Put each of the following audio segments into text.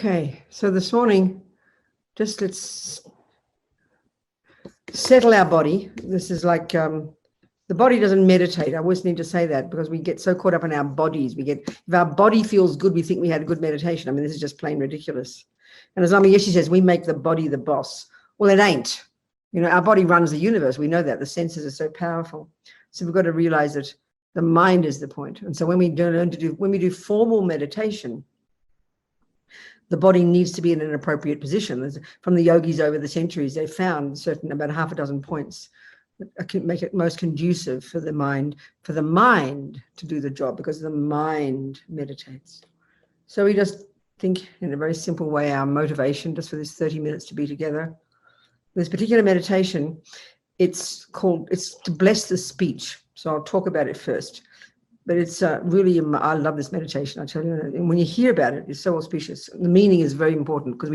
Okay, so this morning, just let's settle our body. This is like the body doesn't meditate. I always need to say that because we get so caught up in our bodies. If our body feels good, we think we had a good meditation. I mean, this is just plain ridiculous. And as Lama Yeshe says, we make the body the boss. Well, it ain't. You know, our body runs the universe. We know that. The senses are so powerful. So we've got to realize that the mind is the point. And so when we do formal meditation, the body needs to be in an appropriate position. From the yogis over the centuries, they found about half a dozen points that can make it most conducive for the mind to do the job, because the mind meditates. So we just think in a very simple way, our motivation just for this 30 minutes to be together. This particular meditation, it's to bless the speech. So I'll talk about it first. But it's really, I love this meditation, I tell you. And when you hear about it, it's so auspicious. The meaning is very important because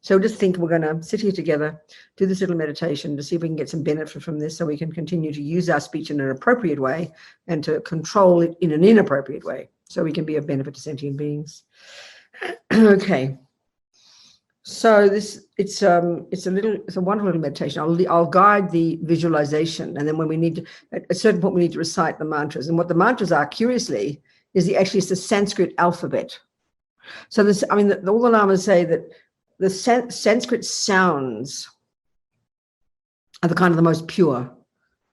So just think we're going to sit here together, do this little meditation to see if we can get some benefit from this so we can continue to use our speech in an appropriate way and to control it in an inappropriate way so we can be of benefit to sentient beings. Okay. So it's a wonderful little meditation. I'll guide the visualization, and then when we need to, at a certain point, we need to recite the mantras. And what the mantras are, curiously, is it's the Sanskrit alphabet. So all the lamas say that the Sanskrit sounds are the most pure.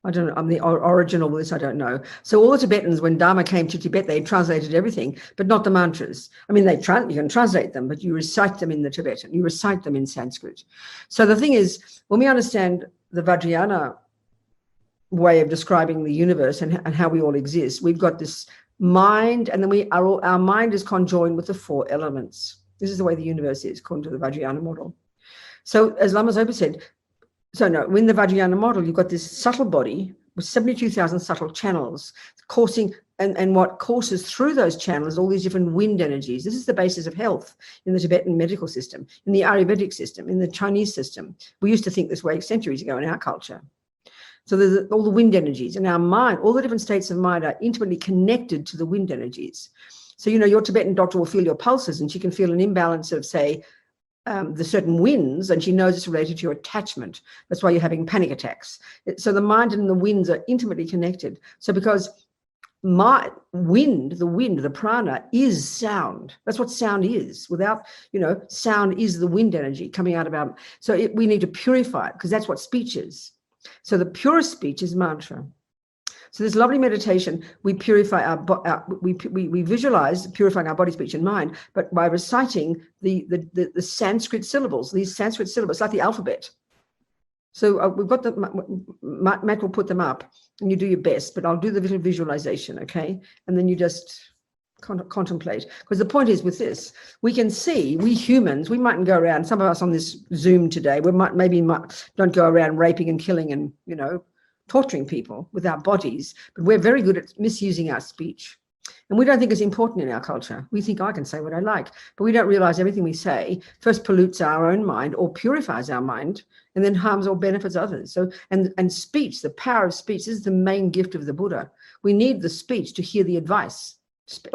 I don't know, I'm the origin of this, I don't know. So all the Tibetans, when Dharma came to Tibet, they translated everything, but not the mantras. I mean, you can translate them, but you recite them in the Tibetan, you recite them in Sanskrit. So the thing is, when we understand the Vajrayana way of describing the universe and how we all exist, we've got this mind, and then our mind is conjoined with the four elements. This is the way the universe is, according to the Vajrayana model. So as Lama Zopa said, in the Vajrayana model, you've got this subtle body with 72,000 subtle channels coursing, and what courses through those channels, all these different wind energies. This is the basis of health in the Tibetan medical system, in the Ayurvedic system, in the Chinese system. We used to think this way centuries ago in our culture. So there's all the wind energies in our mind. All the different states of mind are intimately connected to the wind energies. So, your Tibetan doctor will feel your pulses, and she can feel an imbalance of, say, the certain winds, and she knows it's related to your attachment. That's why you're having panic attacks. So the mind and the winds are intimately connected. So because the prana is sound. That's what sound is. Without, sound is the wind energy coming out of our. So we need to purify it, because that's what speech is. So the purest speech is mantra. So this lovely meditation, we purify we visualize purifying our body, speech, and mind, but by reciting the Sanskrit syllables, these Sanskrit syllables, like the alphabet. So we've got Matt will put them up, and you do your best, but I'll do the little visualization, okay? And then you just contemplate. Because the point is with this, we can see, we humans, we mightn't go around, some of us on this Zoom today, we might don't go around raping and killing and, torturing people with our bodies, but we're very good at misusing our speech. And we don't think it's important in our culture. We think I can say what I like, but we don't realize everything we say first pollutes our own mind or purifies our mind, and then harms or benefits others. So, and speech, the power of speech, this is the main gift of the Buddha. We need the speech to hear the advice.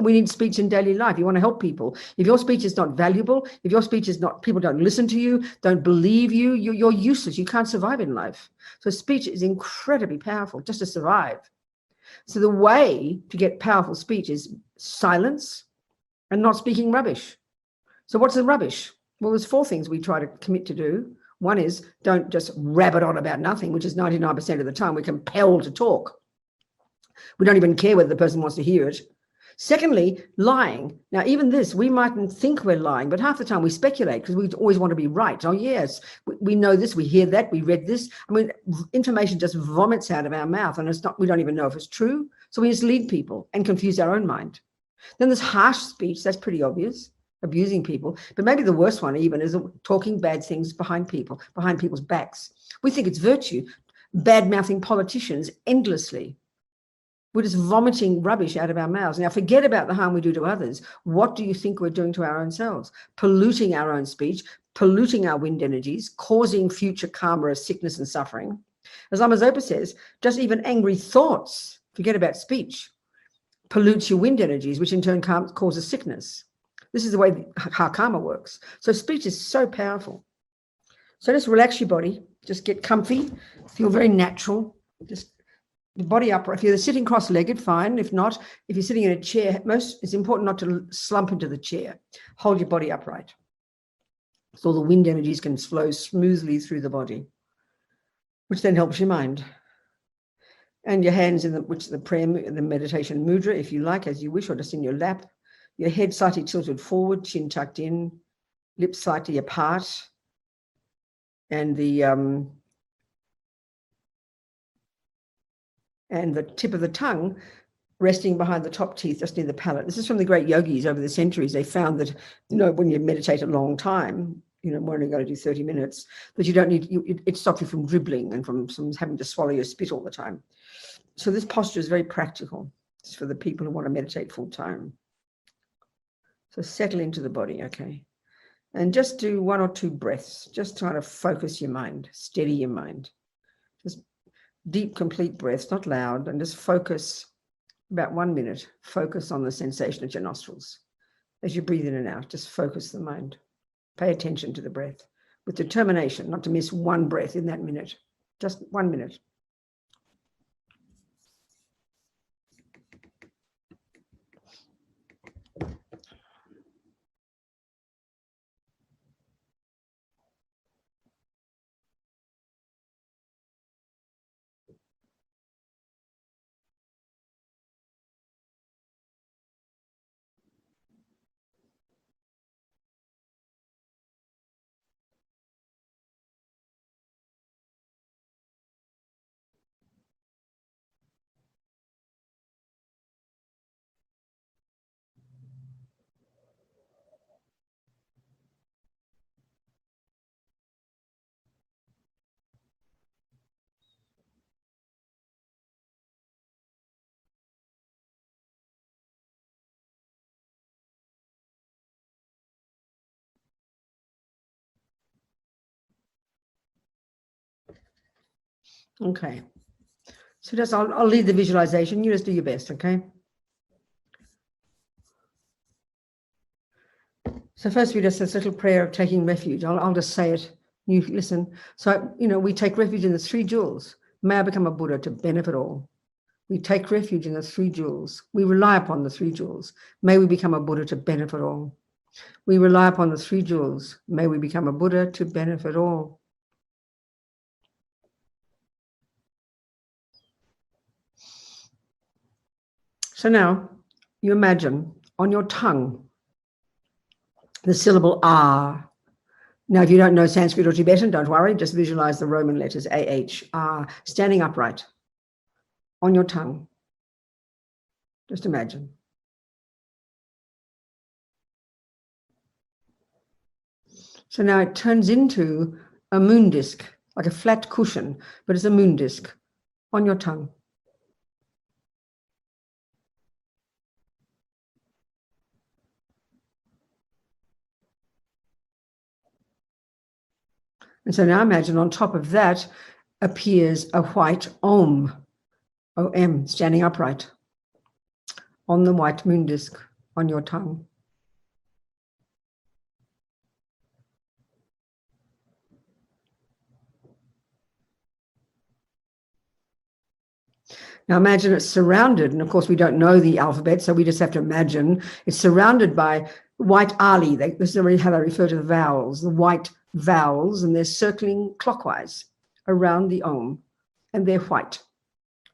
We need speech in daily life. You want to help people. If your speech is not valuable, if your speech is not, people don't listen to you, don't believe you, you're useless. You can't survive in life. So speech is incredibly powerful just to survive. So the way to get powerful speech is silence and not speaking rubbish. So what's the rubbish? Well, there's 4 things we try to commit to do. One is don't just rabbit on about nothing, which is 99% of the time. We're compelled to talk. We don't even care whether the person wants to hear it. Secondly, lying. Now, even this, we mightn't think we're lying, but half the time we speculate because we always want to be right. Oh, yes, we know this, we hear that, we read this. I mean, information just vomits out of our mouth, and we don't even know if it's true. So we just lead people and confuse our own mind. Then there's harsh speech. That's pretty obvious, abusing people. But maybe the worst one even is talking bad things behind people's backs. We think it's virtue, bad-mouthing politicians endlessly. We're just vomiting rubbish out of our mouths. Now, forget about the harm we do to others. What do you think we're doing to our own selves? Polluting our own speech, polluting our wind energies, causing future karma of sickness and suffering. As Lama Zopa says, just even angry thoughts, forget about speech, pollutes your wind energies, which in turn causes sickness. This is the way how karma works. So speech is so powerful. So just relax your body. Just get comfy. Feel very natural. Just the body upright. If you're sitting cross-legged, fine. If not, if you're sitting in a chair, it's important not to slump into the chair. Hold your body upright, so the wind energies can flow smoothly through the body, which then helps your mind. And your hands in the meditation mudra, if you like, as you wish, or just in your lap. Your head slightly tilted forward, chin tucked in, lips slightly apart, and the tip of the tongue resting behind the top teeth, just near the palate. This is from the great yogis over the centuries. They found that, when you meditate a long time, we're only going to do 30 minutes, that you don't need, it stops you from dribbling and from having to swallow your spit all the time. So this posture is very practical. It's for the people who want to meditate full time. So settle into the body, okay? And just do 1 or 2 breaths. Just try to focus your mind, steady your mind. Just deep, complete breaths, not loud, and just focus about 1 minute. Focus on the sensation at your nostrils. As you breathe in and out, just focus the mind. Pay attention to the breath with determination, not to miss 1 breath in that minute. Just 1 minute. Okay. So I'll lead the visualization. You just do your best, okay? So first we just this little prayer of taking refuge. I'll just say it. You listen. So, we take refuge in the 3 jewels. May I become a Buddha to benefit all. We take refuge in the 3 jewels. We rely upon the 3 jewels. May we become a Buddha to benefit all. We rely upon the 3 jewels. May we become a Buddha to benefit all. So now you imagine on your tongue the syllable R. Now, if you don't know Sanskrit or Tibetan, don't worry. Just visualize the Roman letters AH, R, standing upright on your tongue. Just imagine. So now it turns into a moon disc, like a flat cushion, but it's a moon disc on your tongue. And so now imagine on top of that appears a white Om, O-M, standing upright on the white moon disc on your tongue. Now imagine it's surrounded, and of course we don't know the alphabet, so we just have to imagine it's surrounded by white ali. This is already how they refer to the vowels, the white vowels, and they're circling clockwise around the Om, and they're white.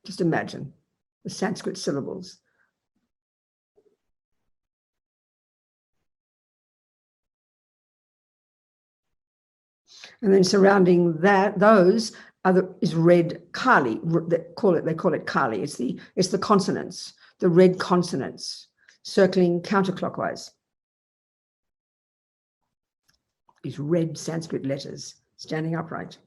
Just imagine the Sanskrit syllables. And then surrounding those is red Kali. They call it Kali. It's the consonants, the red consonants, circling counterclockwise. These red Sanskrit letters standing upright.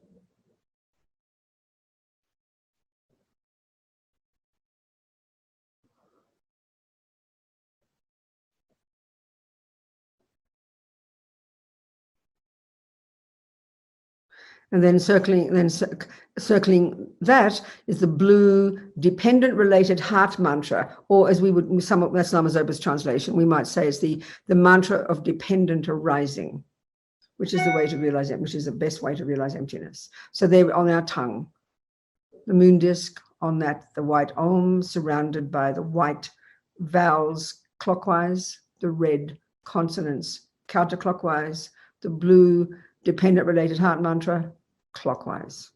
And then circling that is the blue dependent related heart mantra, or as we would, that's Lama Zopa's translation, we might say it's the mantra of dependent arising, which is the way to realize it, which is the best way to realize emptiness. So they're on our tongue, the moon disk, on that, the white Om, surrounded by the white vowels clockwise, the red consonants counterclockwise, the blue dependent related heart mantra clockwise.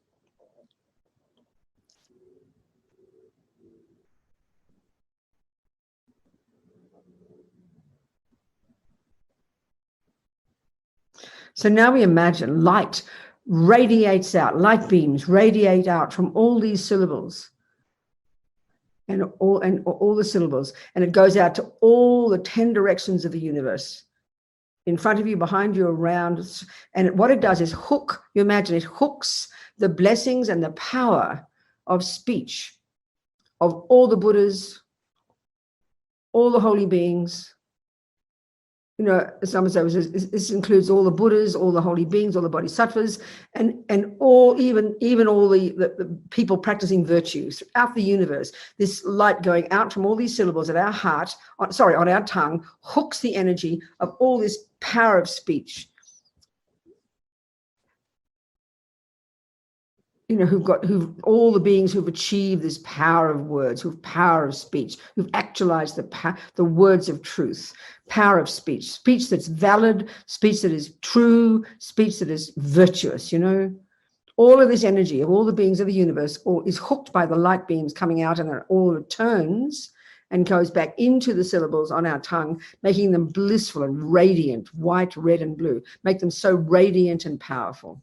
So now we imagine light radiates out, light beams radiate out from all these syllables and all the syllables, and it goes out to all the 10 directions of the universe, in front of you, behind you, around. And what it does is hook, you imagine, it hooks the blessings and the power of speech of all the Buddhas, all the holy beings. You know, someone says this includes all the Buddhas, all the holy beings, all the bodhisattvas, and all, even all the people practicing virtues throughout the universe. This light going out from all these syllables at our heart, on our tongue, hooks the energy of all this power of speech. You know, all the beings who've achieved this power of words, who've power of speech, who've actualized the words of truth, power of speech that's valid, speech that is true, speech that is virtuous, you know. All of this energy of all the beings of the universe is hooked by the light beams coming out, and it all returns and goes back into the syllables on our tongue, making them blissful and radiant, white, red, and blue, make them so radiant and powerful.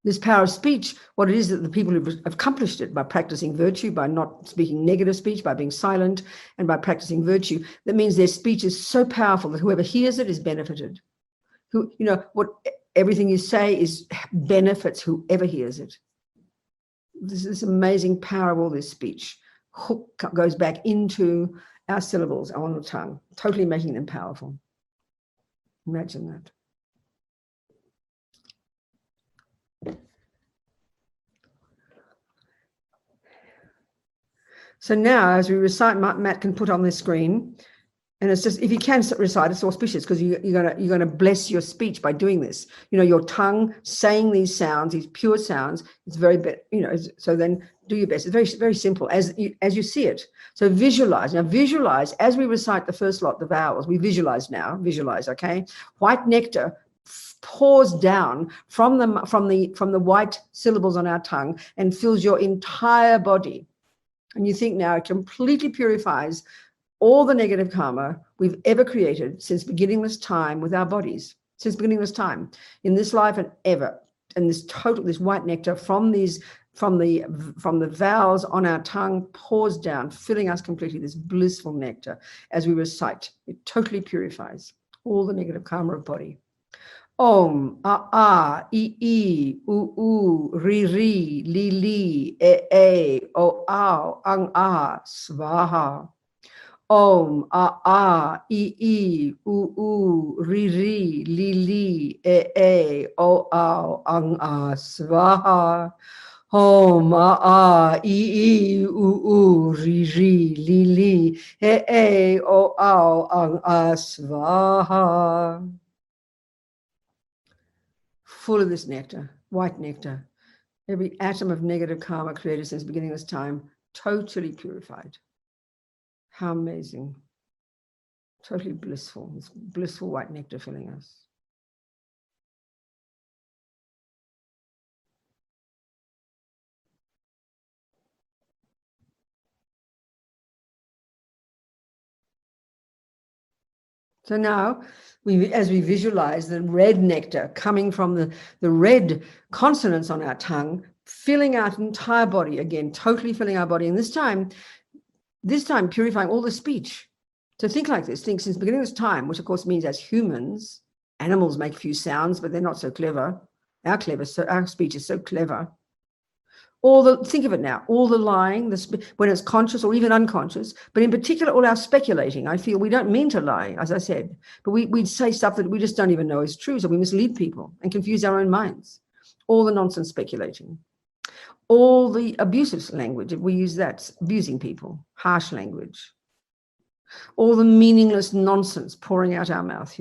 This power of speech, what it is that the people who've accomplished it by practicing virtue, by not speaking negative speech, by being silent, and by practicing virtue, that means their speech is so powerful that whoever hears it is benefited. Who, you know, everything you say benefits whoever hears it. This amazing power of all this speech goes back into our syllables on the tongue, totally making them powerful. Imagine that. So now, as we recite, Matt can put on the screen, and it's just, if you can recite, it's auspicious, because you're gonna bless your speech by doing this. You know, your tongue saying these sounds, these pure sounds. It's very, you know. So then do your best. It's very, very simple as you see it. So visualize. Now visualize as we recite the first lot, the vowels. We visualize now. Visualize, okay? White nectar pours down from the white syllables on our tongue and fills your entire body. And you think now it completely purifies all the negative karma we've ever created since beginningless time with our bodies, since beginningless time, in this life and ever. And this white nectar from the vowels on our tongue pours down, filling us completely, this blissful nectar as we recite. It totally purifies all the negative karma of body. Om, I, u, ri, li, e, o, ao, ang, svaha. Om, I, u, ri, li, e, o, ao, ang, svaha. Om, I, u, ri, li, e, o, ao, ang, svaha. Full of this nectar, white nectar. Every atom of negative karma created since beginningless time, totally purified. How amazing. Totally blissful. This blissful white nectar filling us. So now, as we visualize the red nectar coming from the red consonants on our tongue, filling our entire body, again, totally filling our body. And this time purifying all the speech. So think like this. Think since the beginning of time, which of course means as humans, animals make few sounds, but they're not so clever. Our speech is so clever. Think of it now, all the lying, when it's conscious or even unconscious, but in particular, all our speculating. I feel we don't mean to lie, as I said, but we say stuff that we just don't even know is true. So we mislead people and confuse our own minds. All the nonsense speculating, all the abusive language, if we use that, abusing people, harsh language, all the meaningless nonsense pouring out our mouth,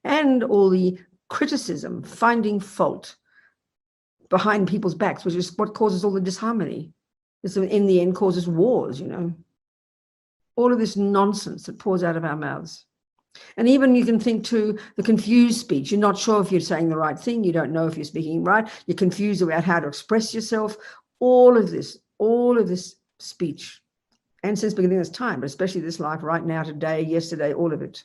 and all the criticism, finding fault behind people's backs, which is what causes all the disharmony. This, in the end, causes wars, all of this nonsense that pours out of our mouths. And even you can think too, the confused speech. You're not sure if you're saying the right thing. You don't know if you're speaking right. You're confused about how to express yourself. All of this speech. And since beginning of this time, but especially this life right now, today, yesterday, all of it.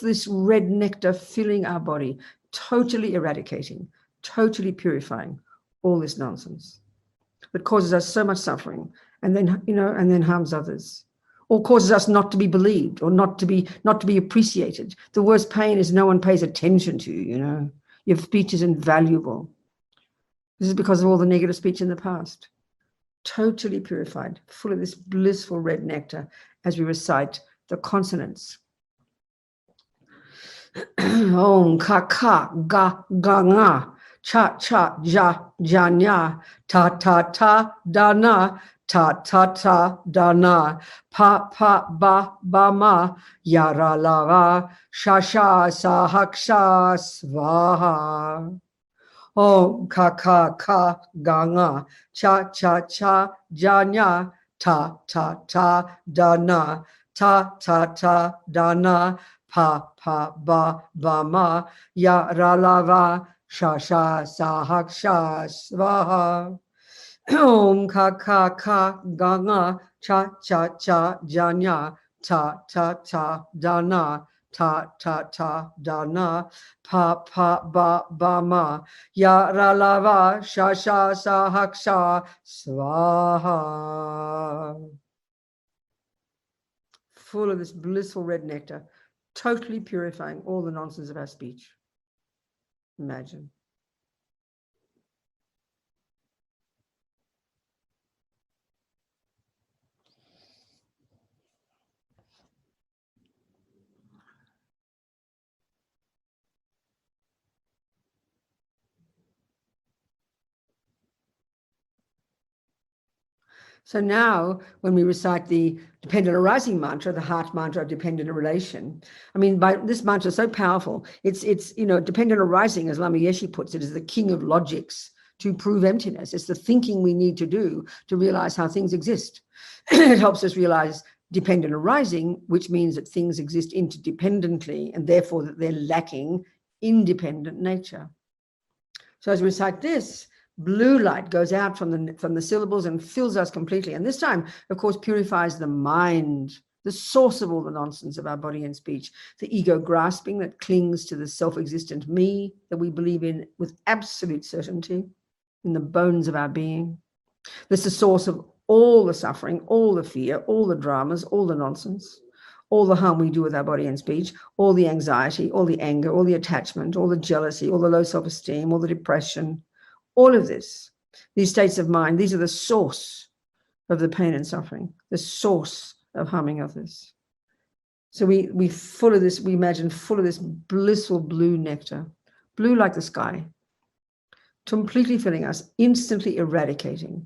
This red nectar filling our body, totally eradicating, totally purifying all this nonsense that causes us so much suffering and then harms others, or causes us not to be believed or not to be appreciated. The worst pain is no one pays attention to you. Your speech is invaluable. This is because of all the negative speech in the past. Totally purified, full of this blissful red nectar as we recite the consonants. Om ka ka ga ga nga, cha cha ja ja nya, ta ta ta da na, ta ta ta da na, pa pa ba ba ma, ya ra la ra, sha sha sa hak sha svaha. Om ka ka ka ga nga, cha cha cha ja nya, ta ta ta da na, ta ta ta da na, pa pa ba ba ma, ya ra la va, sha sha sa hak sha svaha. Om ka ka ka ga nga, cha cha cha ja nya, ta ta ta da na, ta ta ta da na, pa pa ba ba ma, ya ra la va, sha sha sa hak sha svaha. Full of this blissful red nectar, totally purifying all the nonsense of our speech. Imagine. So now when we recite the dependent arising mantra, the heart mantra of dependent relation, I mean, by this mantra is so powerful. It's dependent arising, as Lama Yeshe puts it, is the king of logics to prove emptiness. It's the thinking we need to do to realize how things exist. It helps us realize dependent arising, which means that things exist interdependently and therefore that they're lacking independent nature. So as we recite this, blue light goes out from the syllables and fills us completely. And this time, of course, purifies the mind, the source of all the nonsense of our body and speech, the ego grasping that clings to the self-existent me that we believe in with absolute certainty in the bones of our being. This is the source of all the suffering, all the fear, all the dramas, all the nonsense, all the harm we do with our body and speech, all the anxiety, all the anger, all the attachment, all the jealousy, all the low self-esteem, all the depression, all of this, these states of mind, these are the source of the pain and suffering, the source of harming others. So we full of this, we imagine full of this blissful blue nectar, blue like the sky, completely filling us, instantly eradicating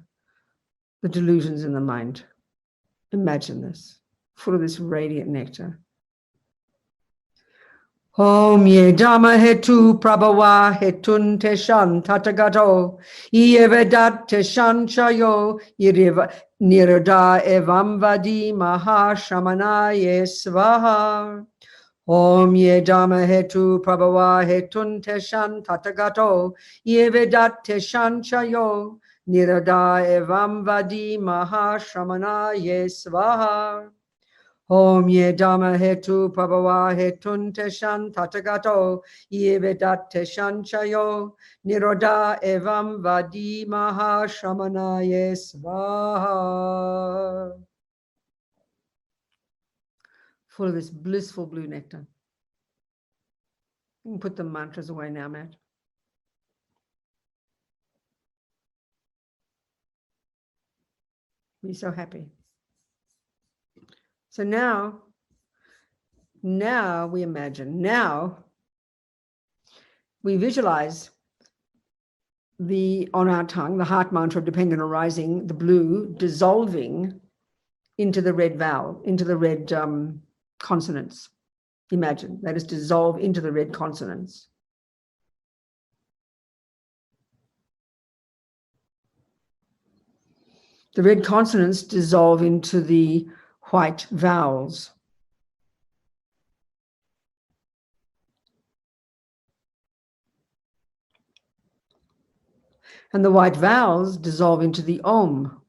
the delusions in the mind. Imagine this, full of this radiant nectar. Om ye dhamma hetu prabhava hetun teshan tatagato yevedat teshan chayo nirada evam vadi mahashamanaye svaha. Om ye dhamma hetu prabhava hetun teshan tatagato yevedat teshan chayo nirada evam vadi mahashamanaye svaha. Om ye dhamma hetu prabhava hetun teshan tatagato yevedat teshan chayo niroda evam vadi mahashamanaye svaha. Full of this blissful blue nectar. You can put the mantras away now, Matt. Be so happy. So now we imagine, now we visualize on our tongue, the heart mantra of dependent arising, the blue dissolving into the red vowel, into the red consonants. Imagine, let us dissolve into the red consonants. The red consonants dissolve into the white vowels. And the white vowels dissolve into the Om.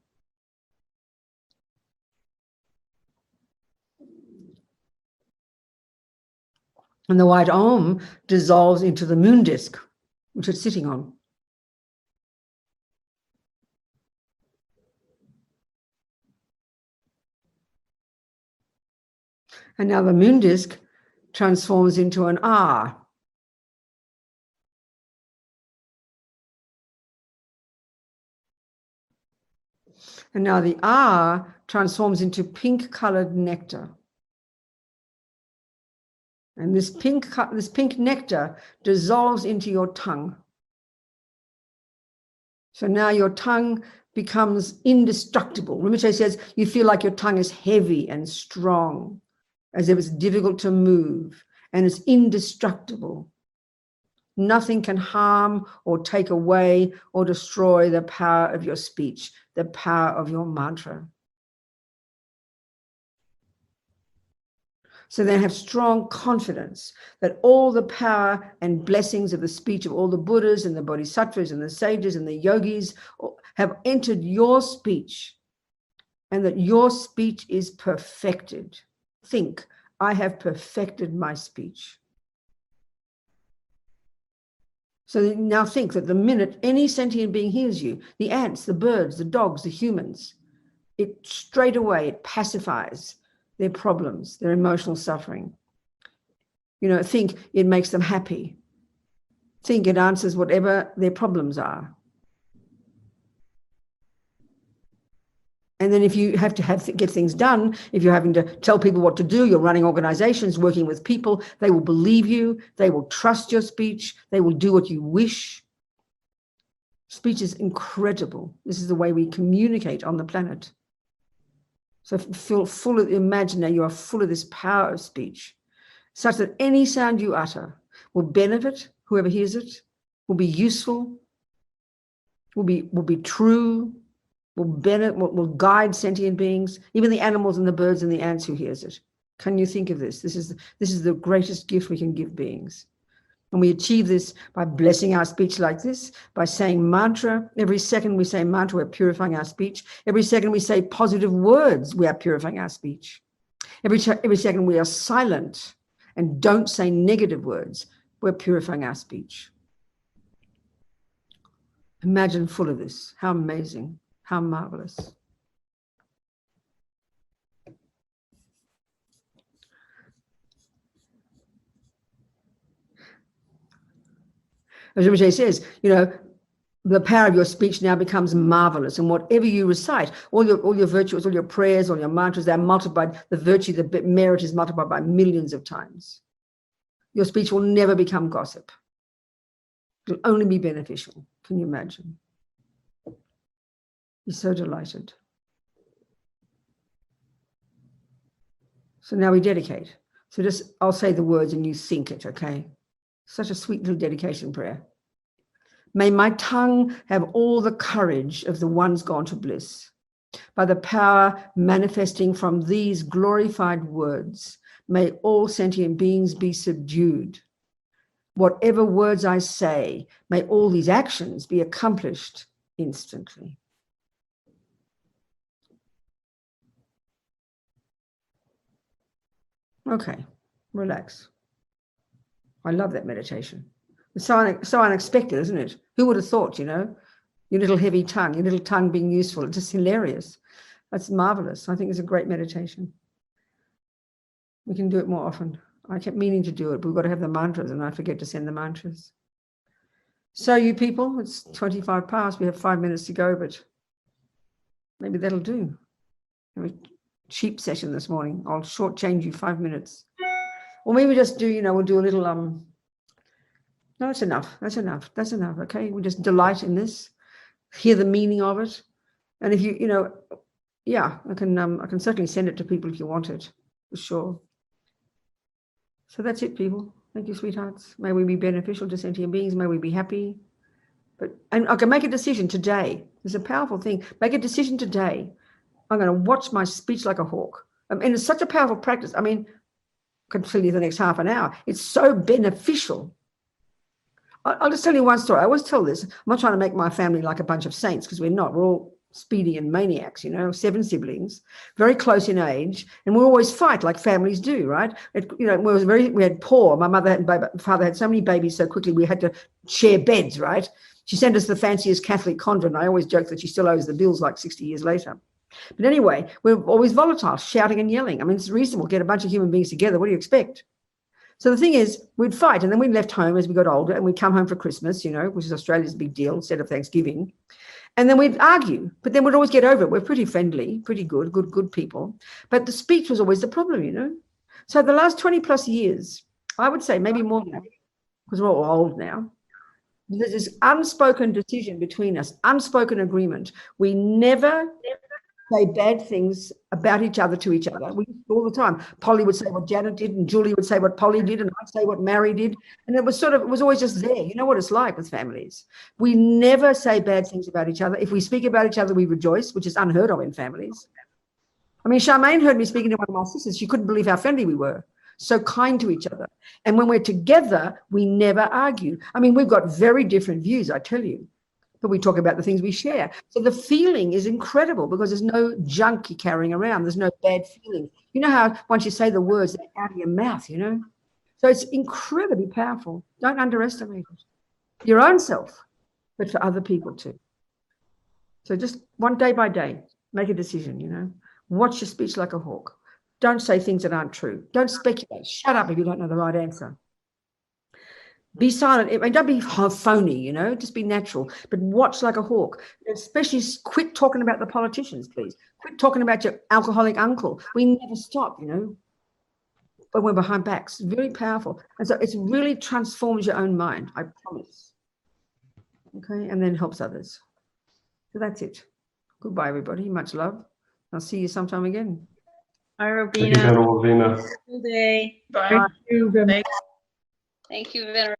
And the white Om dissolves into the moon disk, which it's sitting on. And now the moon disk transforms into an R. And now the R transforms into pink-colored nectar. And this pink nectar dissolves into your tongue. So now your tongue becomes indestructible. Rinpoche says you feel like your tongue is heavy and strong, as if it's difficult to move, and it's indestructible. Nothing can harm or take away or destroy the power of your speech, the power of your mantra. So they have strong confidence that all the power and blessings of the speech of all the Buddhas and the Bodhisattvas and the sages and the yogis have entered your speech, and that your speech is perfected. Think, I have perfected my speech. So now think that the minute any sentient being hears you, the ants, the birds, the dogs, the humans, it straight away, it pacifies their problems, their emotional suffering. You know, think it makes them happy. Think it answers whatever their problems are. And then if you have to get things done, if you're having to tell people what to do, you're running organizations, working with people, they will believe you, they will trust your speech, they will do what you wish. Speech is incredible. This is the way we communicate on the planet. So feel full of, imagine now you are full of this power of speech, such that any sound you utter will benefit whoever hears it, will be useful, will be true, will guide sentient beings, even the animals and the birds and the ants who hears it. Can you think of this? This is the greatest gift we can give beings. And we achieve this by blessing our speech like this, by saying mantra. Every second we say mantra, we're purifying our speech. Every second we say positive words, we are purifying our speech. Every second we are silent and don't say negative words, we're purifying our speech. Imagine full of this. How amazing, how marvelous. As Rinpoche says, you know, the power of your speech now becomes marvelous, and whatever you recite, all your virtues, all your prayers, all your mantras, they're multiplied. The virtue, the merit is multiplied by millions of times. Your speech will never become gossip. It'll only be beneficial. Can you imagine? Be so delighted. So now we dedicate. So just, I'll say the words and you think it, okay? Such a sweet little dedication prayer. May my tongue have all the courage of the ones gone to bliss. By the power manifesting from these glorified words, may all sentient beings be subdued. Whatever words I say, may all these actions be accomplished instantly. Okay, relax. I love that meditation. It's so unexpected, isn't it? Who would have thought, you know, your little heavy tongue, your little tongue being useful. It's just hilarious. That's marvelous. I think it's a great meditation. We can do it more often. I kept meaning to do it, but we've got to have the mantras, and I forget to send the mantras. So you people, it's 25 past. We have 5 minutes to go, but maybe that'll do. Have a cheap session this morning. I'll shortchange you 5 minutes. Or maybe just do, we'll do a little, no, that's enough. That's enough. That's enough. Okay. We just delight in this, hear the meaning of it. And if yeah, I can certainly send it to people if you want it, for sure. So that's it, people. Thank you, sweethearts. May we be beneficial to sentient beings. May we be happy. And I can make a decision today. It's a powerful thing. Make a decision today. I'm going to watch my speech like a hawk. And it's such a powerful practice. I mean, I can fill you the next half an hour. It's so beneficial. I'll just tell you one story. I always tell this. I'm not trying to make my family like a bunch of saints, because we're not. We're all speedy and maniacs, 7 siblings, very close in age, and we always fight like families do, right? We had poor. My mother and father had so many babies so quickly we had to share beds, right? She sent us to the fanciest Catholic convent. I always joke that she still owes the bills like 60 years later. But anyway, we're always volatile, shouting and yelling. I mean, it's reasonable. Get a bunch of human beings together. What do you expect? So the thing is, we'd fight, and then we left home as we got older, and we'd come home for Christmas, which is Australia's big deal instead of Thanksgiving. And then we'd argue, but then we'd always get over it. We're pretty friendly, pretty good people. But the speech was always the problem, So the last 20 plus years, I would say maybe more now, because we're all old now, there's this unspoken decision between us, unspoken agreement. We never say bad things about each other to each other. We all the time. Polly would say what Janet did, and Julie would say what Polly did, and I'd say what Mary did. And it was always just there. You know what it's like with families. We never say bad things about each other. If we speak about each other, we rejoice, which is unheard of in families. I mean, Charmaine heard me speaking to one of my sisters. She couldn't believe how friendly we were. So kind to each other. And when we're together, we never argue. I mean, we've got very different views, I tell you. But we talk about the things we share. So the feeling is incredible because there's no junk you're carrying around. There's no bad feeling. You know how once you say the words, they're out of your mouth, So it's incredibly powerful. Don't underestimate it. Your own self, but for other people too. So just one day by day, make a decision, Watch your speech like a hawk. Don't say things that aren't true. Don't speculate. Shut up if you don't know the right answer. Be silent. I mean, don't be phony, just be natural, but watch like a hawk. Especially quit talking about the politicians, please. Quit talking about your alcoholic uncle. We never stop, but we're behind backs. Very powerful. And so it really transforms your own mind, I promise. Okay, and then helps others. So that's it. Goodbye, everybody. Much love. I'll see you sometime again. Bye, Robina. Thank you, Venerable Vina. Good day. Bye. Thank you, Venerable.